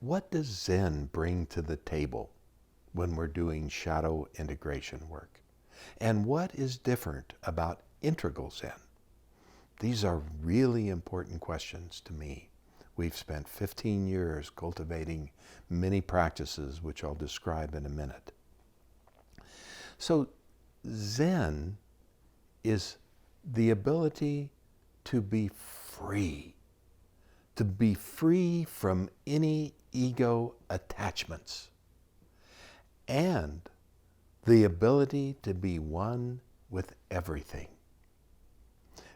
What does Zen bring to the table when we're doing shadow integration work? And what is different about Integral Zen? These are really important questions to me. We've spent 15 years cultivating many practices, which I'll describe in a minute. So Zen is the ability to be free from any ego attachments, and the ability to be one with everything.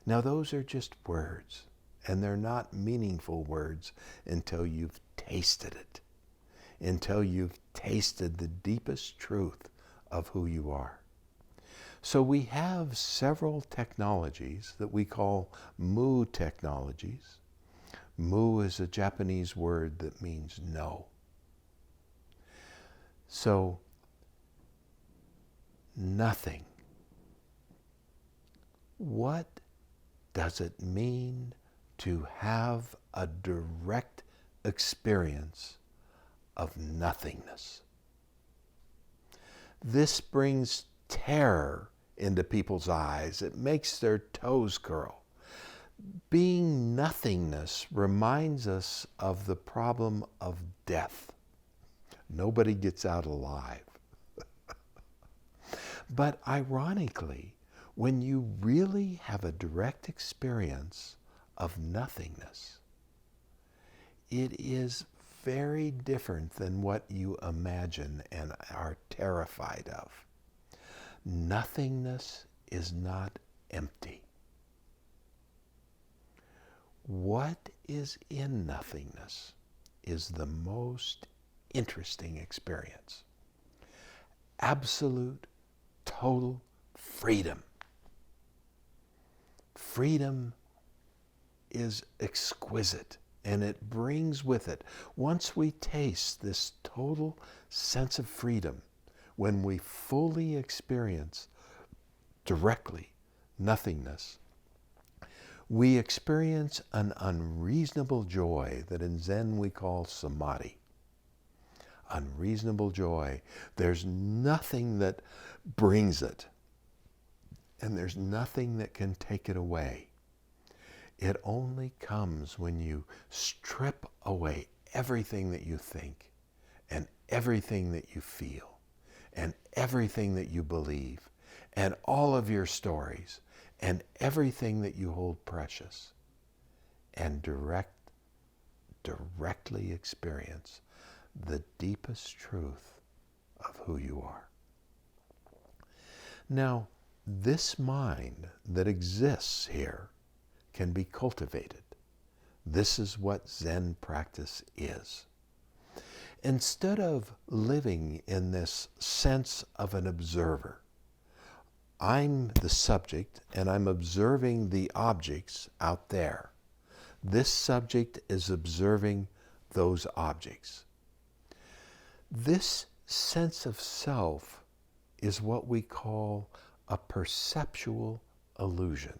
Now those are just words, and they're not meaningful words until you've tasted it, until you've tasted the deepest truth of who you are. So we have several technologies that we call mu technologies. Mu is a Japanese word that means no. So, nothing. What does it mean to have a direct experience of nothingness? This brings terror into people's eyes. It makes their toes curl. Being nothingness reminds us of the problem of death. Nobody gets out alive. But ironically, when you really have a direct experience of nothingness, it is very different than what you imagine and are terrified of. Nothingness is not empty. What is in nothingness is the most interesting experience. Absolute, total freedom. Freedom is exquisite, and it brings with it, once we taste this total sense of freedom, when we fully experience directly nothingness, we experience an unreasonable joy that in Zen we call samadhi. Unreasonable joy. There's nothing that brings it, and there's nothing that can take it away. It only comes when you strip away everything that you think, and everything that you feel, and everything that you believe, and all of your stories, and everything that you hold precious, and directly experience the deepest truth of who you are. Now, this mind that exists here can be cultivated. This is what Zen practice is. Instead of living in this sense of an observer, I'm the subject and I'm observing the objects out there. This subject is observing those objects. This sense of self is what we call a perceptual illusion.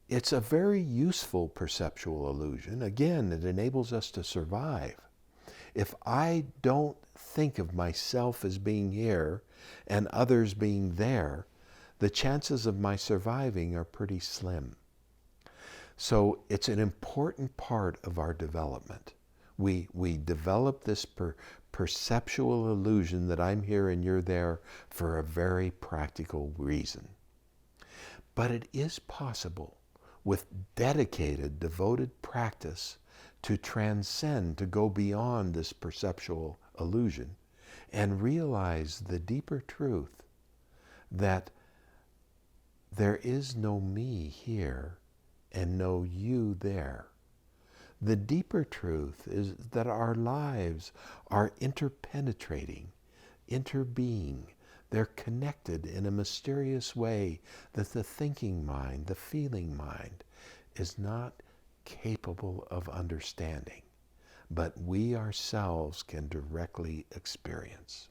It's a very useful perceptual illusion. Again, it enables us to survive. If I don't think of myself as being here and others being there, the chances of my surviving are pretty slim. So it's an important part of our development. We develop this perceptual illusion that I'm here and you're there for a very practical reason. But it is possible with dedicated, devoted practice to transcend, to go beyond this perceptual illusion and realize the deeper truth that there is no me here and no you there. The deeper truth is that our lives are interpenetrating, interbeing. They're connected in a mysterious way that the thinking mind, the feeling mind, is not capable of understanding, but we ourselves can directly experience.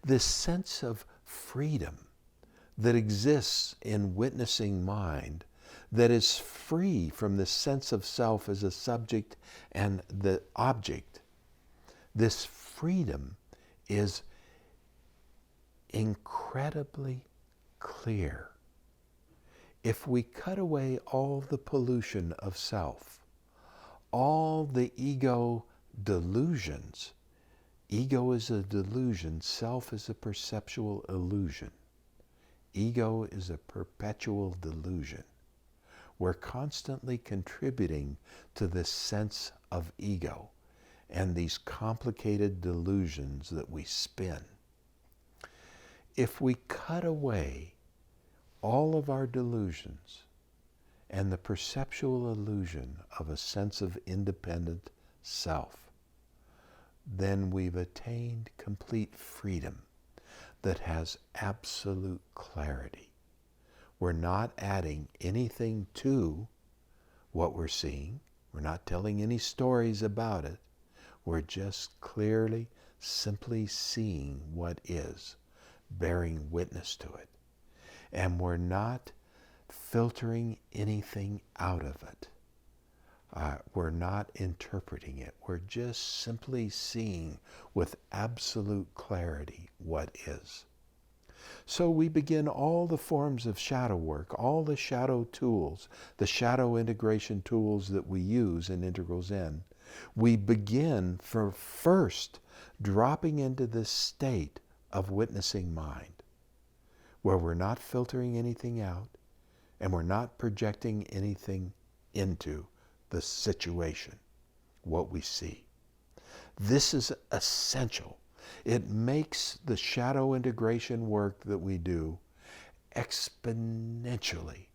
This sense of freedom that exists in witnessing mind that is free from the sense of self as a subject and the object. This freedom is incredibly clear. If we cut away all the pollution of self, all the ego delusions, ego is a delusion, self is a perceptual illusion. Ego is a perpetual delusion. We're constantly contributing to this sense of ego and these complicated delusions that we spin. If we cut away all of our delusions and the perceptual illusion of a sense of independent self, then we've attained complete freedom that has absolute clarity. We're not adding anything to what we're seeing. We're not telling any stories about it. We're just clearly, simply seeing what is, bearing witness to it. And we're not filtering anything out of it. We're not interpreting it. We're just simply seeing with absolute clarity what is. So we begin all the forms of shadow work, all the shadow tools, the shadow integration tools that we use in Integral Zen. We begin for first dropping into this state of witnessing mind, where we're not filtering anything out and we're not projecting anything into the situation, what we see. This is essential. It makes the shadow integration work that we do exponentially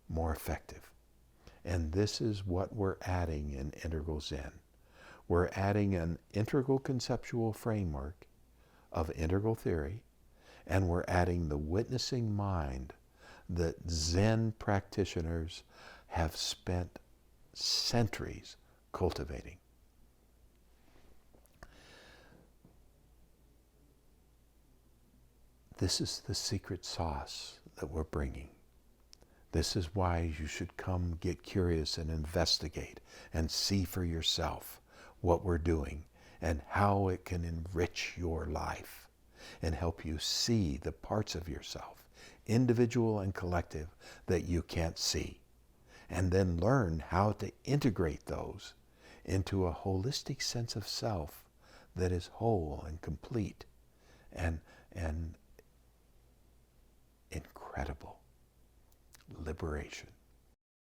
more effective. And this is what we're adding in Integral Zen. We're adding an integral conceptual framework of integral theory, and we're adding the witnessing mind that Zen practitioners have spent centuries cultivating. This is the secret sauce that we're bringing. This is why you should come get curious and investigate and see for yourself what we're doing and how it can enrich your life and help you see the parts of yourself, individual and collective, that you can't see. And then learn how to integrate those into a holistic sense of self that is whole and complete and incredible liberation.